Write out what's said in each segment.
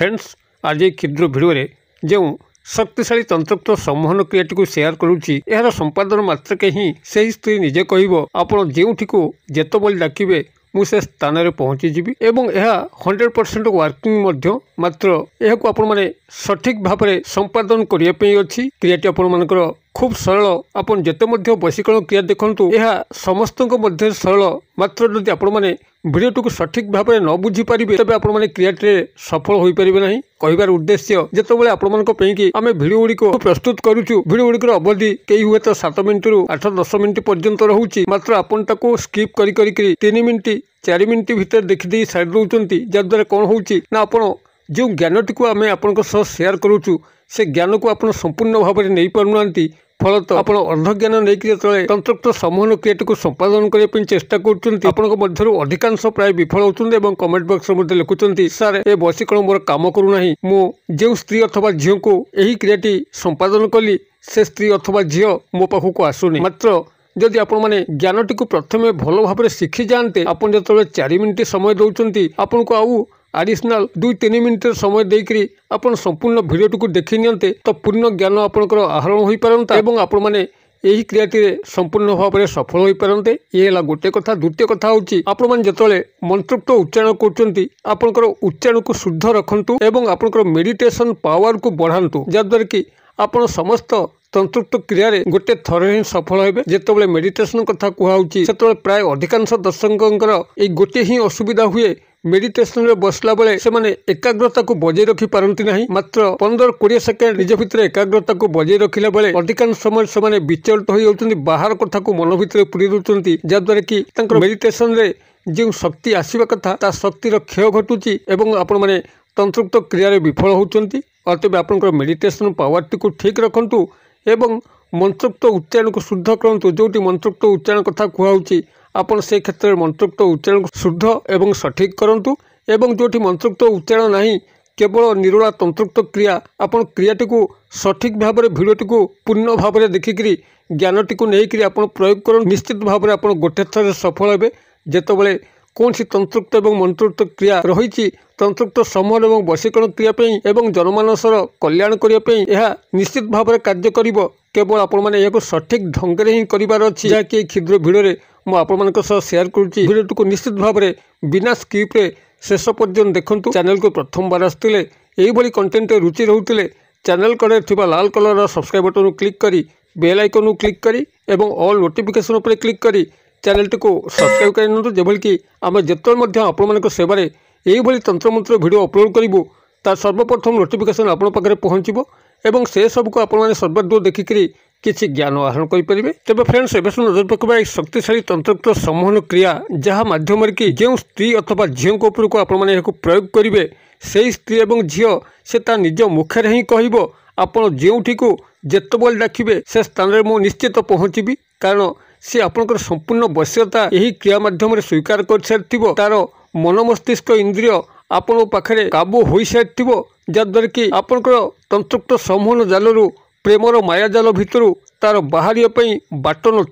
Friends आज ये क्षुद्र भिडियो जो शक्तिशाली तंत्रोक्त सम्मोहन क्रियाटी को शेयर करुच्ची यार संपादन मात्रक ही से स्त्री निजे कह आपण जोठी को जेतबले डाकिबे मुझे स्थान में पहुँचीजी एवं यह 100% वर्किंग मात्र यह आपण मैंने सठिक भाव में संपादन करने अच्छी क्रियाटी आपण खूब सरल आपन जेते वशीकरण क्रिया देखु यह समस्त सरल मात्र जदि आपण मैंने भिडियो को सठिक भाव में न बुझीपारे तेज आपने क्रियाटे सफल हो पारे ना कहबार उद्देश्य जितेबाला आपण आम भिडियो गुड़िक प्रस्तुत करुचु भिडियो गुड़िकर अवधि कई हुए तो 7 मिनट रु 8-10 मिनट पर्यंत रोचे मात्र आपन ताको स्किप करी 3 मिनट 4 मिनट भितर देखिदे साइड दौरान जहाद्वारा कौन होची ना आपण जो ज्ञानटी को आम आपण शेयर करुचु से ज्ञान को आप संपूर्ण भाव में नहीं पारना फलत आप अर्ध ज्ञान नहीं तंत्रोक्त सम्मोहन क्रियाटी को संपादन करने चेष्टा कर अधिकांश प्राय विफल होती कमेंट बॉक्स में लिखुंट सार ए वशीकरण मोर काम करूना जो स्त्री अथवा झील को यही क्रियाटी संपादन कली से स्त्री अथवा झील मो पाखक आसुनी मात्र जदि आपण मैंने ज्ञानटी को प्रथम भल भाव में शिखी जाते आप जो 4 मिनट समय दौरान आपन को आउ एडिशनल 2-3 मिनट समय देकर आपण संपूर्ण भिडियोटी को देखी नियंते तो पूर्ण ज्ञान आपंकर आहरण हो पारंता एवं आपण माने यही क्रियाटी संपूर्ण भाव में सफल हो पारंते ये है गोटे कथा। द्वितीय कथा होची आपण माने जतले मंत्रोक्त उच्चारण करचंती आपंकर उच्चारण को शुद्ध रखंतु एवं आपंकर मेडिटेशन पावर को बढ़ांतु जद्वारा कि आपण समस्त तंत्रोक्त क्रिया गोटे थर ही सफल हे जितेबाला मेडिटेशन कथा कहूँ से प्राय अधिकांश दर्शकों ये गोटे ही असुविधा हुए मेडिटेशन रे बसला बेले से माने एकाग्रता को बजाय रखी पारंती नहीं मात्र 15-20 सेकेंड निज भितर एकाग्रता को बजाय रखिला बेले अधिकांश समय से माने विचलित हो जाउछन्ती बाहर कथा को मन भितर पुरी दउछन्ती जद्वारा कि तांकर मेडिटेशन रे जो शक्ति आसीबा कथा ता शक्तिर क्षय घटुची एवं आपण माने तंत्रोक्त क्रिया रे विफल होउछन्ती अतएव आपनकर मेडिटेशन पावर को ठीक रखंतु एवं मंत्रोक्त उच्चारण को शुद्ध करंतु जोटी मंत्रोक्त उच्चारण कथा कहूँ आपण से क्षेत्र में मंत्रोक्त उच्चारण को शुद्ध एवं सठिक करंतु एवं जोटी मंत्रोक्त उच्चारण नहीं केवल निरोला तंत्रोक्त क्रिया आपण क्रियाटी को सठिक भाव में भिडियोटी को पूर्ण भाव में देखिकी ज्ञानटी को लेकर आप प्रयोग कर निश्चित भाव में आप गोटे थर सफल हे जितेबाला कौन सी तंत्रोक्त एवं मंत्रोक्त क्रिया रही तंत्रोक्त सम्मोहन एवं वशीकरण क्रिया एवं जनमानसर कल्याण करने यह निश्चित भाव में कार्य करिवो केवल आपण माने यह सठिक ढंग से ही करार अच्छी जहाँकि क्षुद्र भिडियो मु आपण शेयर करुच्ची भिडियो को निश्चित भाव में बिना स्किप रे शेष पर्यंत देखंतु चैनल को प्रथम बार आसते यही कंटेंट रुचि रोते चैनल कड़े थिबा लाल कलर सब्सक्राइब बटन क्लिक करी बेल आइकन क्लिक करी एवं ऑल नोटिफिकेशन पर क्लिक करी चैनल टी को सब्सक्राइब कर जबल कि आम जिते आपण सेवा यही तंत्रमंत्र भिडियो अपलोड करूँ तार सर्वप्रथम नोटिफिकेशन आपण पाखे पहुँचो एवं से सब को आपण सर्वदूर देखिकी किसी ज्ञान आहरण करेंगे। तेज फ्रेंड्स एवं नजर पकड़ा एक शक्तिशाली तंत्रोक्त सम्मोहन क्रिया जहाँ मध्यम कि जो स्त्री अथवा झील को उपरको आपने प्रयोग करेंगे से स्त्री और झील से निज मुखे ही कह आपड़ जोठी को जेतबले डाकिबे से स्थान में मु निश्चित पहुँची कारण सी आपंकर संपूर्ण वश्यता यही क्रिया माध्यम स्वीकार कर सारी तार मन मस्तिष्क इंद्रिय आपण पाखे काबू हो सारी जहाद्वारा कि आपंकर तंत्रोक्त सम्मोहन जालू प्रेमर मायाजाल भितर तार बाहर बाट न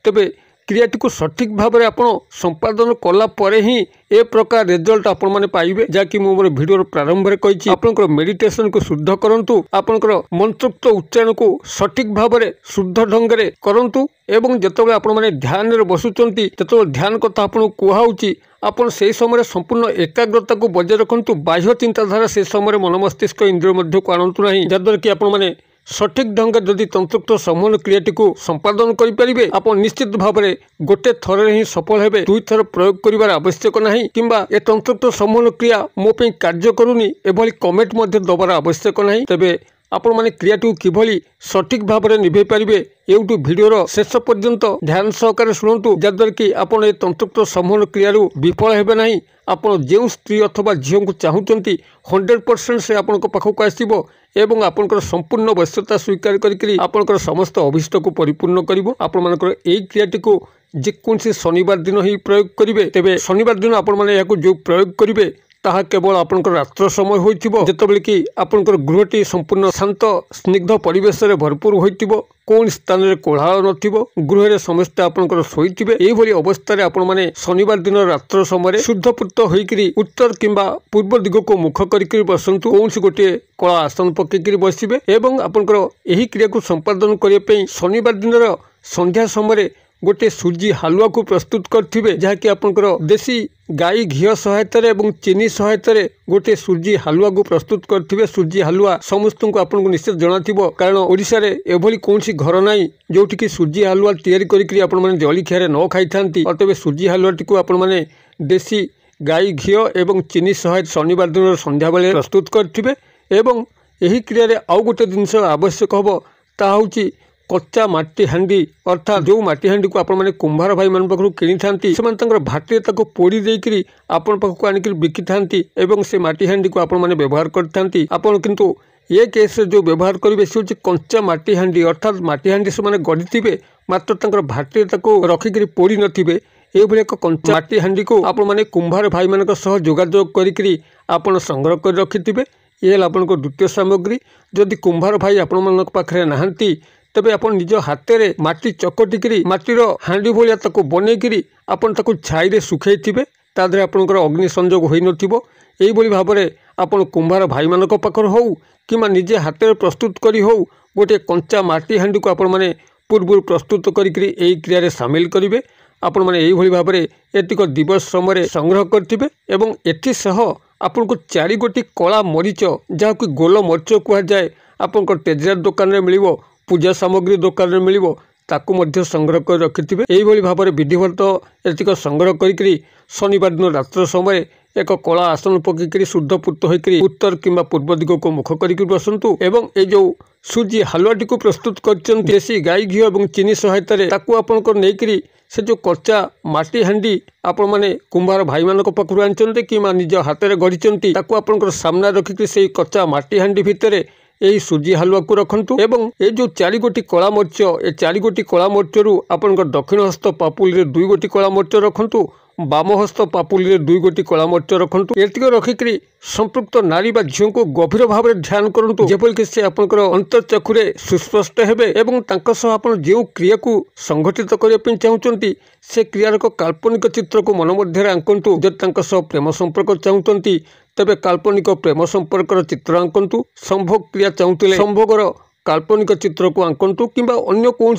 तेबे क्रियाटी को सठिक भाव में आप संपादन कला परे ही ए प्रकार रिजल्ट आपण माने पाइबे जहाँकि मो मोर भिडियो प्रारंभ में कही आपनकर मेडिटेशन को शुद्ध करंतु आपनकर मंत्रोक्त उच्चारण को सठिक भाव में शुद्ध ढंग से करंतु एवं जितेबाला आपण माने ध्यान रे बसुचंती जितेबाला ध्यान कथा आपन कहूँ आपन से समय संपूर्ण एकाग्रता को बजाय रखंतु बाह्य चिंताधारा से समय मन मस्तिष्क इंद्रिय मध्य को आणंतु नहीं जहाद्वारा कि आपण माने सठिक ढंग जदि तंत्रोक्त सम्मोहन क्रियाटी को संपादन करेंगे आप निश्चित भाव में गोटे थर ही सफल हे 2 थर प्रयोग कर आवश्यक नहीं किंबा ए तंत्रोक्त सम्मोहन क्रिया मो पे कार्य करूनी एभली कमेंट दबार आवश्यक नहीं तेबे आपण माने क्रियाटी किभली सठिक भाव में निभे पारिबे एउटू भिडियोर शेष पर्यंत ध्यान सहकारे शुणु जहाद्वारा कि आपण ए तंत्रोक्त सम्मोहन क्रियारू विफल हेबे नहीं आपण जो स्त्री अथवा झील को चाहूँगी 100% से आपण पाखक आसो एवं आपंकर संपूर्ण वश्यता स्वीकार करी आपंकर समस्त अभिष्ट को परिपूर्ण करिवो आपनकर एई क्रियाटी को जेकोसी शनिवार दिन ही प्रयोग करेंगे तेबे शनिवार दिन आपण माने याको जो प्रयोग करेंगे ତାହା କେବଳ ଆପଣଙ୍କର ରାତ୍ର ସମୟ ହୋଇଥିବ, ଯେତେବେଳେ କି ଆପଣଙ୍କର ଗୃହଟି ସମ୍ପୂର୍ଣ୍ଣ ଶାନ୍ତ ସ୍ନିଗ୍ଧ ପରିବେଶରେ ଭରପୁର ହୋଇଥିବ, କୌଣସି ସ୍ଥାନରେ କୋଳାହଳ ନଥିବ, ଗୃହରେ ସମସ୍ତେ ଆପଣଙ୍କର ଶୋଇଥିବେ। ଏଇଭଳି ଅବସ୍ଥାରେ ଆପଣମାନେ ଶନିବାର ଦିନ ରାତ୍ର ସମୟରେ ଶୁଦ୍ଧପୂତ ହୋଇକରି ଉତ୍ତର କିମ୍ବା ପୂର୍ବ ଦିଗକୁ ମୁଖ କରିକି ବସନ୍ତୁ। କୌଣସି ଗୋଟିଏ କଳା ଆସନ ପକେଇକିରି ବସିବେ ଏବଂ ଆପଣଙ୍କର ଏହି କ୍ରିୟାକୁ ସମ୍ପାଦନ କରିବା ପାଇଁ ଶନିବାର ଦିନର ସନ୍ଧ୍ୟା ସମୟରେ गोटे सूजी हालुआ को प्रस्तुत करेंगे, जहाँकि आपंकर देशी गाई घी सहायतार और चीनी सहायतार गोटे सूजी हालुआ को प्रस्तुत करेंगे। सूजी हालुआ समस्त को आपको निश्चित जना थो, कारण ओडिशा रे एभली कौन घर ना जोटि कि सूजी हालुआ तैयारी करी आपण मैंने जलखिया न खाई था। अतएव सूजी हालुआटी को आपण मैंने देशी गाई घी और चीनी सहायता शनिवार दिन संध्या बेले प्रस्तुत करेंगे। एवं यही क्रिया आउ गोटे जिनस आवश्यक हम ताकि कच्चा माटी हांडी, अर्थात जो माटी हांडी को आपण मैंने कुंभार भाई मान पाखु किनी थांती, से भाटी ताको पोड़ी देकरी आपण पाखु आनिक बिकी थांती एवं से माटी हांडी को आपण मैंने व्यवहार करथांती। आपण किंतु ये केस जो व्यवहार करेंगे से हूँ कंचा माटी हांडी, अर्थात माटी हांडी से मैंने गढ़ी मात्र तांकर भाटी ताको रखिक पोड़ी नथिबे। एभली एक कंचा माटी हांडी को आपण मैंने कुंभार भाई मान सह जोगाजोग करी आपण संग्रह कर रखिथिबे। ये आपण द्वितीय सामग्री। जदि कुंभार भाई आपण मान पाखरे नाहांती तबे आपण निज हाथे माटी चकटिकी माटीर हांडी भाया ताको बनईकरी आपण ताको छाई रे सुखई थिबे, ता देहरे आपणकर अग्नि संजोग होई नथिबो। एई भली भाबरे आपण कुंभार भाई मानक पाखर हो किमा निजे हाथे प्रस्तुत करी हो गोटे कंचा माटी हांडी को आपण माने पूर्व प्रस्तुत करी एई क्रिया रे शामिल करिवे। आपण माने एई भली भाबरे एतिक दिवस समय संग्रह करथिबे एवं एथि सह आपनको 4 गोटी कला मरीच जहाँकि गोल मरीच कह जाए आपंकर तेजरात दुकान में मिलिबो, पूजा सामग्री दुकान में मिलिबो, ताकू मध्य संग्रह कर रखिथिबे। एई भली भाबरे विधिवत एतिक संग्रह करी शनिवार दिन रात्र समय एक कला आसन पकईकरी शुद्धपूत होकर उत्तर किंबा पूर्व दिग को मुख करके बसंतु। एवं ए जो सूजी हालुआटी को प्रस्तुत कर देशी गाई घी और चीनी सहायतार ताकू आपंकर नहींकरी से जो कच्चा माटी हांडी आपण माने कुंभार भाई मानक पाखु आनचंते कि निज हाथ में गढ़ी ताकू आपंकर सामना रखिक से कच्चा माटी हांडी भितर यही सूजी हालुआ को रखंतु। एवं ये जो 4 गोटी कला मरीच, ये 4 गोटी कला मरीचरू आपंकर दक्षिण हस्त पापुली 2 गोटी कला मरीच रखंतु, बाम हस्त पापुली 2 गोटी कला मरीच रखंतु। एतिक रखिक संपृक्त नारी बा झील को गभीर भाव में ध्यान करंतु, जेपरिक से आपंकर अंतर्चक्षुरे सुस्पष्ट हेबे एवं तांका सह आपण जो क्रिया को संगठित करने चाहूँगी से क्रियार एक काल्पनिक चित्र को मन मध्य आंकतु। जब तांका सह प्रेम संपर्क चाहूँगी तेबे काल्पनिक प्रेम संपर्कर चित्र आंकतु। संभोग क्रिया चाहूले संभोगर काल्पनिक चित्र को आंकतु, किंबा अन्य कौन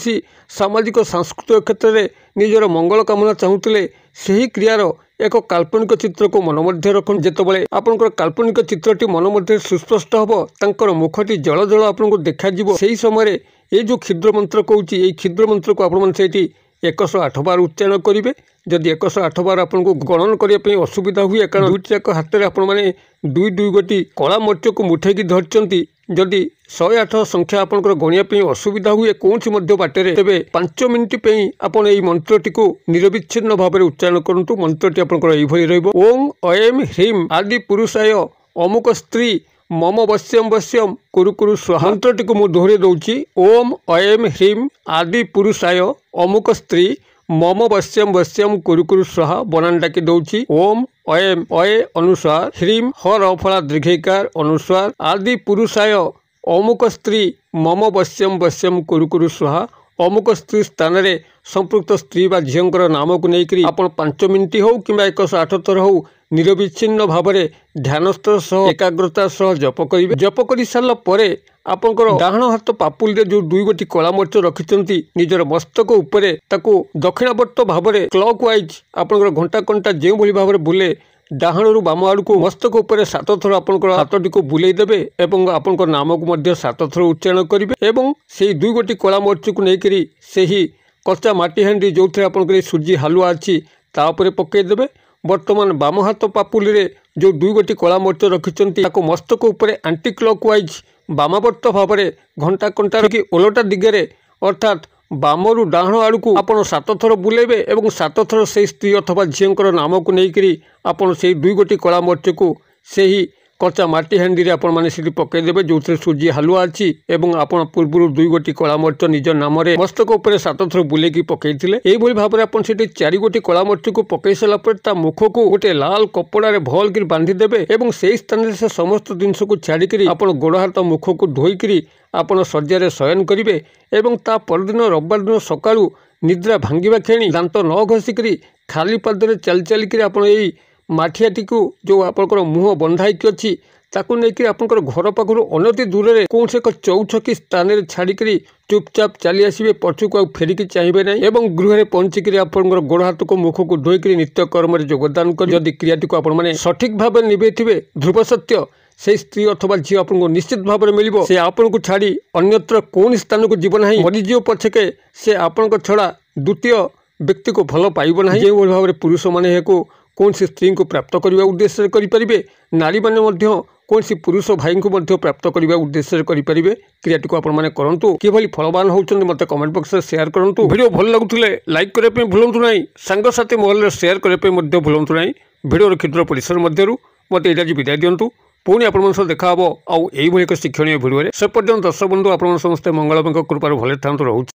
सामाजिक सांस्कृतिक क्षेत्र में निजर मंगल कामना चाहूले सही क्रियार एक काल्पनिक चित्र को मन मध्य रखुन। जितेबाला आपंकर काल्पनिक चित्रटी मन मध्य सुस्पष्ट हम, तांकर मुखटी जल जल आपको देखा से समय ये जो क्षुद्र मंत्र कहूँ ये क्षुद्र मंत्र को आपण से 108 बार उच्चारण करेंगे। जदि 108 बार आपको गणन करने असुविधा हुए, कारण दुईटी जाक हाथ में आपण मैंने 2 गोटी कला मरीच को मुठेकी धरती, जदि 108 संख्या आपंकर गणिया असुविधा हुए कौन सी बाटे तेबे 5 मिनिट आपन यही मंत्रटी को निरविच्छिन्न भाव में उच्चारण करूँ। मंत्रटी आपंकर यही ओम ऐं ह्रीं आदि पुरुषाय अमुक स्त्री मम वश्यम वश्यम कुरु कुरु स्वाहा। मंत्रटी को मुझे दोहरे दूची ओम ऐं ह्रीं आदि पुरुषाय अमुक स्त्री मम वश्यम वश्यम कुरु कुरु स्वाहा। बनान डाकी दूची ओम ऐं अये अनुस्वार ह्रीं हर फला दीर्घिकार अनुस्वार आदि पुरुषाय अमुक स्त्री मम वश्यम वश्यम कुरु कुरु स्वाहा। अमुक स्त्री स्थान में संपृक्त स्त्री बा झींकर नाम को लेकर आपण 5 मिनिट हो कि 108 थर हो निरविच्छिन्न भाव में ध्यानस्थ सह एकाग्रता सह जप करेंगे। जप कर सारा आपंकर डाहाण हाथ पापुली जो 2 गोटी कला मरीच रखिंट निजर मस्तक उपरे ताकू दक्षिणावर्त भाव में क्लॉक वाइज आपंकर घंटा कंटा जो भाव में बुले डाहाणु बाम आड़ को मस्तक उपर 7 थर आपंकर हाथटी को बुले देवे एवं आपंकर नाम को 7 थर उच्चारण करेंगे। एवं से 2 गोटी कला मरीच को लेकर से ही कच्चा माटी हांडी जो थे आपंकर सूजी हालुआ अच्छी तापर पकईदेवे। वर्तमान बाम हाथ पापुली रे जो 2 गोटी कला मरीच रखिंट मस्तक उपर आंटी क्लॉक वाइज बामावर्त भाव में घंटा कंटा रखी ओलटा दिगरे अर्थात बामरु डाहाण आड़ को आपड़ 7 थर बुलेबे एवं 7 थर से स्त्री अथवा झींकर नाम को लेकर आपड़ से 2 गोटी कला मरीच को से ही कच्चा माटी हांडी रे आपण माने सिटी पकईदेवे जो सुजी हालुआ अच्छी आपण पूर्व 2 गोटी कला मर्च निज नाम मस्तक उपर 7 थर बुलेकी पकईले यही भाव में आप 4 गोटी कला मर्च को पकई सारा पर मुख को गोटे लाल कपड़ा भल कर बांधिदेवे और से स्थान से समस्त जिनस को छाड़ी आप गोड़ हाथ मुख को धोईकरी आपण शज्या शयन करेंगे और ता परदिन रविवार दिन सका निद्रा भांगा क्षणी दांत न घसिक खाली पादरे चल चलिक आप माठियाटी को जो आपंकर मुह बंधाई अच्छी ताकू नहीं आपंकर घर पाखु अनति दूर में कौन से चौछकी स्थान में छाड़िक चुपचाप चली आसवे पछुक फेरिकी चाहिए ना और गृह पहुंचिक आपंकर गोड़ हाथ को मुख को धोईक नित्यकर्म योगदान कर जदि क्रियाटी को आप सठिक भाव में निभे ध्रुव सत्य से स्त्री अथवा झील आपको निश्चित भाव में मिल से आपन को छाड़ी अन्यत्र कौन स्थान को जीवन ना मरीज पछके से आपण छड़ा द्वितीय व्यक्ति को भल पाइब ना जो भाव में पुरुष मैंने कौन सी स्त्री को प्राप्त करने उद्देश्य करेंगे नारी मैंने कौन सी पुरुष भाई को प्राप्त करने उद्देश्य करेंगे क्रियाटी को आपने करूँ किभली फलवान होती मत कमेंट बॉक्स में शेयर करूँ वीडियो भल लगुले लाइक करने भूलु ना सांगसाथी महल में शेयर करने भूलु ना वीडियो क्षुद्र परिसर मध्य मत ये विदाय दिंतु पुणी आप देखा आउ यही एक शिक्षणीय भिडियो से पर्यटन दर्शक बंधु आप समस्ते मंगलमय कृपार भले था रोचे।